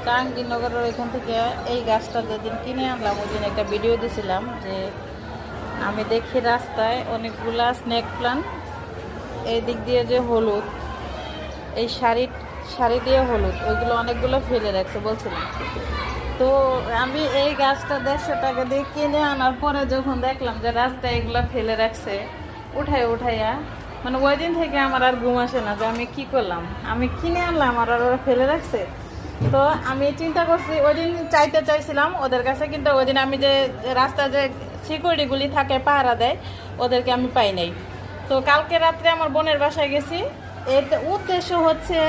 জাহাঙ্গীরনগরের ওইখান থেকে এই গাছটা যেদিন কিনে আনলাম ওই দিন একটা ভিডিও দিয়েছিলাম যে আমি দেখি রাস্তায় অনেকগুলা স্নেক প্লান্ট এই দিক দিয়ে যে হলুদ এই শাড়ি দিয়ে হলুদ ওইগুলো অনেকগুলো ফেলে রাখছে বলছিলাম। তো আমি এই গাছটা 150 টাকা দিয়ে কিনে আনার পরে যখন দেখলাম যে রাস্তায় এগুলো ফেলে রাখছে উঠাইয়া মানে ওই দিন থেকে আমার আর ঘুম আসে না যে আমি কি করলাম, আমি কিনে আনলাম আর ওরা ফেলে রাখছে। তো আমি চিন্তা করছি ওই দিন চাইছিলাম ওদের কাছে, কিন্তু ওই দিন আমি যে রাস্তায় যে সিকিউরিটিগুলি থাকে পাহারা দেয় ওদেরকে আমি পাই নাই। তো কালকে রাত্রে আমার বোনের বাসায় গেছি, এর উদ্দেশ্য হচ্ছে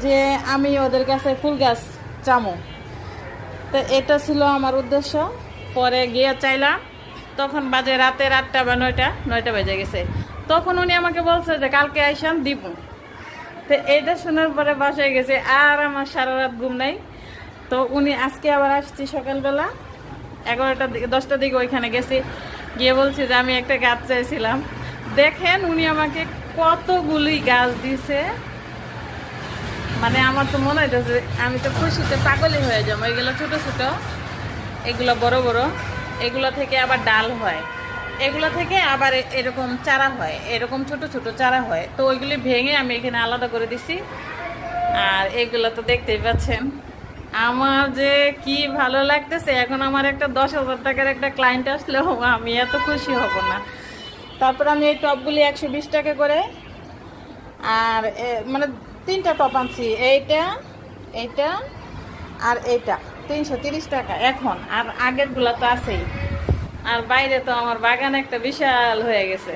যে আমি ওদের কাছে ফুল গাছ চামো। তো এটা ছিল আমার উদ্দেশ্য। পরে গিয়ে চাইলাম, তখন বাজে রাতে 8টা বা 9টা বেজে গেছে। তখন উনি আমাকে বলছে যে কালকে আইসান দিব। তো এটা শোনার পরে বাসায় গেছে আর আমার সারা রাত ঘুম নাই। তো উনি আজকে আবার আসছি সকালবেলা 11টার দিকে 10টার দিকে ওইখানে গেছি, গিয়ে বলছি যে আমি একটা গাছ চাইছিলাম। দেখেন উনি আমাকে কতগুলি গাছ দিছে, মানে আমার তো মনে হইতেছে আমি তো খুশিতে পাগলই হয়ে যাবো। এগুলো ছোট ছোট, এগুলো বড় বড়, এগুলো থেকে আবার ডাল হয়, এগুলো থেকে আবার এরকম চারা হয়, এরকম ছোট ছোট চারা হয়। তো ওইগুলি ভেঙে আমি এখানে আলাদা করে দিছি। আর এগুলো তো দেখতেই পাচ্ছেন আমার যে কি ভালো লাগতেছে। এখন আমার একটা 10,000 টাকার একটা ক্লায়েন্ট আসলেও আমি এত খুশি হব না। তারপর আমি এই টপগুলি 120 টাকা করে, আর মানে 3টা টপ আনছি, এইটা এইটা আর এইটা 330 টাকা এখন। আর আগেরগুলো তো আছেই। আর বাইরে তো আমার বাগান একটা বিশাল হয়ে গেছে।